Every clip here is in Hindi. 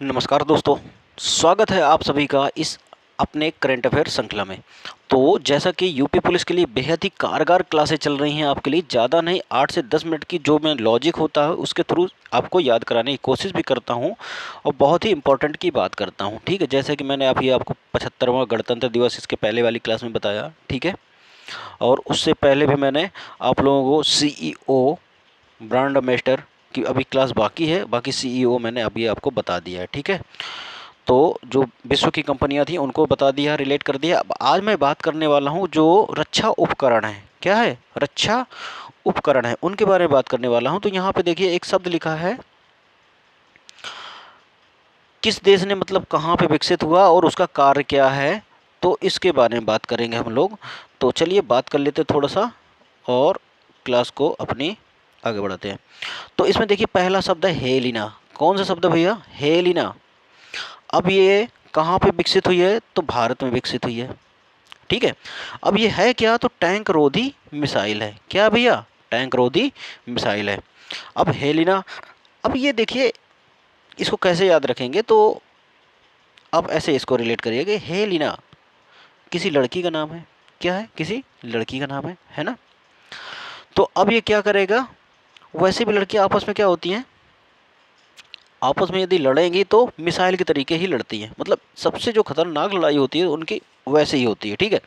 नमस्कार दोस्तों, स्वागत है आप सभी का इस अपने करंट अफेयर श्रृंखला में। तो जैसा कि यूपी पुलिस के लिए बेहद ही कारगर क्लासें चल रही हैं आपके लिए, ज़्यादा नहीं 8 से 10 मिनट की जो मैं लॉजिक होता है उसके थ्रू आपको याद कराने की कोशिश भी करता हूं और बहुत ही इंपॉर्टेंट की बात करता हूं। ठीक है, जैसे कि मैंने अभी आपको 75वां गणतंत्र दिवस इसके पहले वाली क्लास में बताया, ठीक है। और उससे पहले भी मैंने आप लोगों को CEO, ब्रांड एम्बेसडर की अभी क्लास बाकी है, बाकी CEO मैंने अभी आपको बता दिया है, ठीक है। तो जो विश्व की कंपनियां थी उनको बता दिया, रिलेट कर दिया। अब आज मैं बात करने वाला हूं जो रक्षा उपकरण है। क्या है? रक्षा उपकरण है, उनके बारे में बात करने वाला हूं। तो यहाँ पे देखिए एक शब्द लिखा है, किस देश ने मतलब कहाँ पे विकसित हुआ और उसका कार्य क्या है, तो इसके बारे में बात करेंगे हम लोग। तो चलिए बात कर लेते थोड़ा सा और क्लास को अपनी आगे बढ़ाते हैं। तो इसमें देखिए पहला शब्द है हेलिना। कौन सा शब्द है भैया? हेलिना। अब ये कहाँ पे विकसित हुई है? तो भारत में विकसित हुई है, ठीक है। अब ये है क्या? तो टैंक रोधी मिसाइल है। क्या भैया? टैंक रोधी मिसाइल है। अब हेलिना, अब ये देखिए इसको कैसे याद रखेंगे, तो अब ऐसे इसको रिलेट करिए कि हेलिना किसी लड़की का नाम है। क्या है? किसी लड़की का नाम है ना। तो अब ये क्या करेगा, वैसे भी लड़कियां आपस में क्या होती हैं, आपस में यदि लड़ेंगी तो मिसाइल के तरीके ही लड़ती हैं। मतलब सबसे जो खतरनाक लड़ाई होती है उनकी वैसे ही होती है, ठीक है।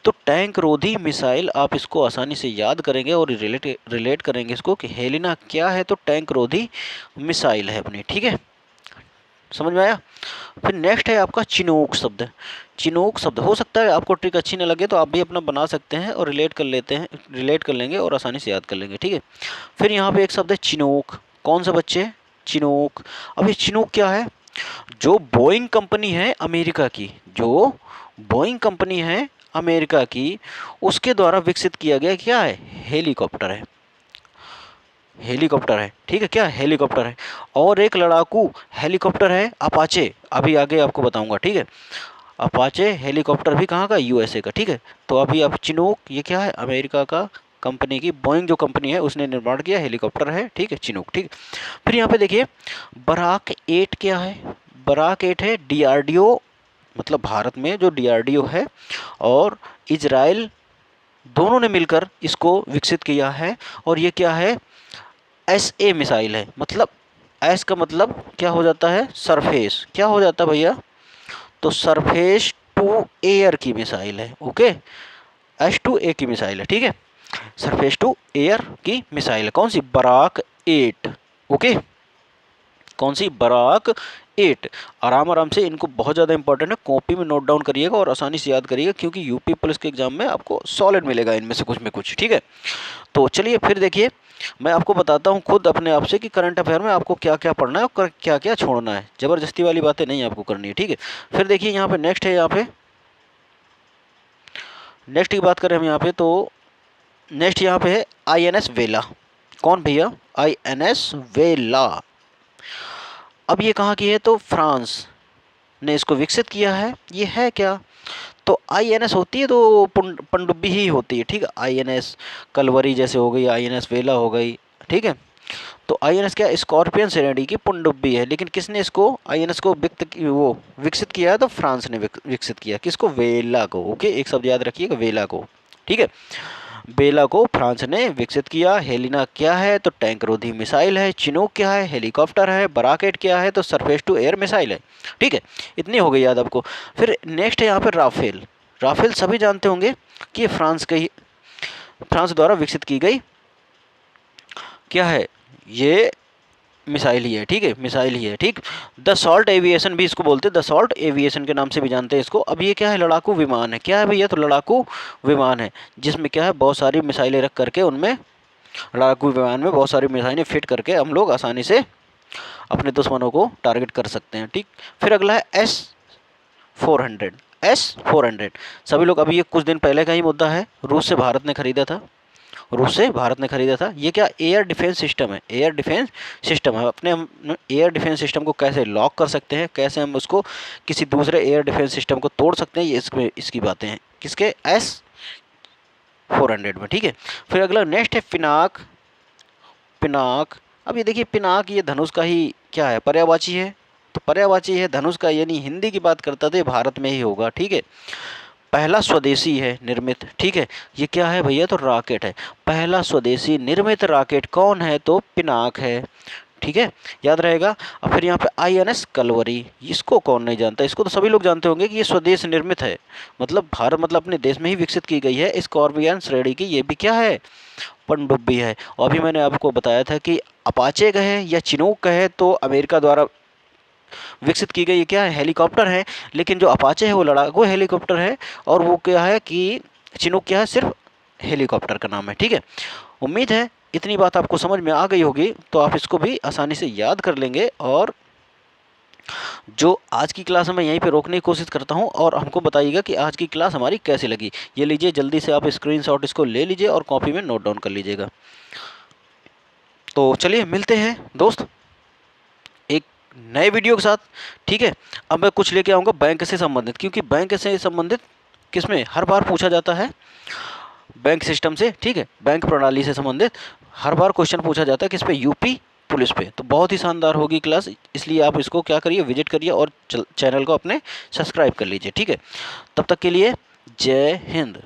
तो टैंक रोधी मिसाइल, आप इसको आसानी से याद करेंगे और रिलेट करेंगे इसको कि हेलिना क्या है, तो टैंक रोधी मिसाइल है अपनी, ठीक है। समझ में आया? फिर नेक्स्ट है आपका चिनूक शब्द। चिनूक शब्द, हो सकता है आपको ट्रिक अच्छी न लगे तो आप भी अपना बना सकते हैं और रिलेट कर लेंगे और आसानी से याद कर लेंगे, ठीक है। फिर यहाँ पे एक शब्द है चिनूक। कौन सा बच्चे? चिनूक। अब ये चिनूक क्या है? जो बोइंग कंपनी है अमेरिका की, जो बोइंग कंपनी है अमेरिका की, उसके द्वारा विकसित किया गया क्या है? हेलीकॉप्टर है। हेलीकॉप्टर है, ठीक है। क्या? हेलीकॉप्टर है। और एक लड़ाकू हेलीकॉप्टर है अपाचे, अभी आगे आपको बताऊंगा, ठीक है। अपाचे हेलीकॉप्टर भी कहाँ का? USA का, ठीक है। तो अभी आप चिनूक, ये क्या है? अमेरिका का कंपनी की, बोइंग जो कंपनी है उसने निर्माण किया हेलीकॉप्टर है, ठीक है, चिनूक, ठीक। फिर यहाँ पे देखिए बराक 8 क्या है? बराक 8 है DRDO, मतलब भारत में जो DRDO है और इजराइल, दोनों ने मिलकर इसको विकसित किया है। और ये क्या है? SA मिसाइल है। मतलब एस का मतलब क्या हो जाता है? सरफेस। क्या हो जाता है भैया? तो सरफेस टू एयर की मिसाइल है, ओके। S2A की मिसाइल है, ठीक है। सरफेस टू एयर की मिसाइल है। कौन सी? Barack 8, okay. कौन सी? बराक 8। आराम आराम से, इनको बहुत ज़्यादा इंपॉर्टेंट है, कॉपी में नोट डाउन करिएगा और आसानी से याद करिएगा, क्योंकि यूपी पुलिस के एग्जाम में आपको सॉलिड मिलेगा इनमें से कुछ में कुछ, ठीक है। तो चलिए फिर देखिए, मैं आपको बताता हूँ खुद अपने आप से कि करंट अफेयर में आपको क्या क्या पढ़ना है और क्या क्या छोड़ना है। ज़बरदस्ती वाली बातें नहीं आपको करनी है, ठीक है। फिर देखिए यहाँ पे नेक्स्ट है, यहाँ पे नेक्स्ट की बात करें हम यहाँ पे, तो नेक्स्ट यहाँ पे है INS वेला। कौन भैया? INS वेला। अब ये कहाँ की है? तो फ्रांस ने इसको विकसित किया है। ये है क्या? तो INS होती है तो पनडुब्बी ही होती है, ठीक है। INS कलवरी जैसे हो गई, INS वेला हो गई, ठीक है। तो INS क्या? स्कॉर्पियन श्रेणी की पनडुब्बी है। लेकिन किसने इसको INS को विकसित किया है? तो फ्रांस ने विकसित किया। किसको? वेला को, ओके। एक शब्द याद रखिएगा, वेला को, ठीक है। बेला को फ्रांस ने विकसित किया। हेलिना क्या है? तो टैंक रोधी मिसाइल है। चिनूक क्या है? हेलीकॉप्टर है। बराकेट क्या है? तो सरफेस टू एयर मिसाइल है, ठीक है। इतनी हो गई याद आपको। फिर नेक्स्ट है यहाँ पर राफेल। राफेल सभी जानते होंगे कि ये फ्रांस द्वारा विकसित की गई क्या है? ये मिसाइल ही है, ठीक है, मिसाइल ही है, ठीक। द सॉल्ट एविएशन भी इसको बोलते हैं, द सॉल्ट एविएशन के नाम से भी जानते हैं इसको। अब ये क्या है? लड़ाकू विमान है। क्या है भैया? तो लड़ाकू विमान है, जिसमें क्या है? बहुत सारी मिसाइलें रख करके, उनमें लड़ाकू विमान में बहुत सारी मिसाइलें फिट करके हम लोग आसानी से अपने दुश्मनों को टारगेट कर सकते हैं, ठीक। फिर अगला है S-400। S-400 सभी लोग, अभी ये कुछ दिन पहले का ही मुद्दा है, रूस से भारत ने खरीदा था। रूस से भारत ने खरीदा था। ये क्या? एयर डिफेंस सिस्टम है। एयर डिफेंस सिस्टम है। अपने हम एयर डिफेंस सिस्टम को कैसे लॉक कर सकते हैं, कैसे हम उसको किसी दूसरे एयर डिफेंस सिस्टम को तोड़ सकते हैं, ये इसमें इसकी बातें हैं। किसके? S-400 में, ठीक है। फिर अगला नेक्स्ट है पिनाक। पिनाक, अब ये देखिए पिनाक, ये धनुष का ही क्या है? पर्यायवाची है। तो पर्यायवाची है धनुष का, यानी हिंदी की बात करता तो ये भारत में ही होगा। ठीक है, पहला स्वदेशी है निर्मित। ठीक है, ये क्या है भैया, तो रॉकेट है। पहला स्वदेशी निर्मित रॉकेट कौन है, तो पिनाक है। ठीक है, याद रहेगा। अब फिर यहाँ पे INS कलवरी, इसको कौन नहीं जानता, इसको तो सभी लोग जानते होंगे कि ये स्वदेश निर्मित है, मतलब भारत, मतलब अपने देश में ही विकसित की गई है। स्कॉर्पियन श्रेणी की ये भी क्या है, पनडुब्बी है। और अभी मैंने आपको बताया था कि अपाचे कहे या चिनूक कहे तो अमेरिका द्वारा विकसित की गई क्या है, हेलीकॉप्टर है। लेकिन जो अपाचे है वो लड़ाकू हेलीकॉप्टर है, और वो क्या है कि चिनूक क्या है, सिर्फ हेलीकॉप्टर का नाम है। ठीक है, उम्मीद है इतनी बात आपको समझ में आ गई होगी, तो आप इसको भी आसानी से याद कर लेंगे। और जो आज की क्लास है मैं यहीं पे रोकने की कोशिश करता हूं, और हमको बताइएगा कि आज की क्लास हमारी कैसी लगी। ये लीजिए, जल्दी से आप स्क्रीनशॉट इसको ले लीजिए और कॉपी में नोट डाउन कर लीजिएगा। तो चलिए मिलते हैं दोस्त एक नए वीडियो के साथ। ठीक है, अब मैं कुछ लेके आऊँगा बैंक से संबंधित, क्योंकि बैंक से संबंधित किसमें हर बार पूछा जाता है, बैंक सिस्टम से। ठीक है, बैंक प्रणाली से संबंधित हर बार क्वेश्चन पूछा जाता है, किस पे, यूपी पुलिस पे। तो बहुत ही शानदार होगी क्लास, इसलिए आप इसको क्या करिए, विजिट करिए और चैनल को अपने सब्सक्राइब कर लीजिए। ठीक है, तब तक के लिए जय हिंद।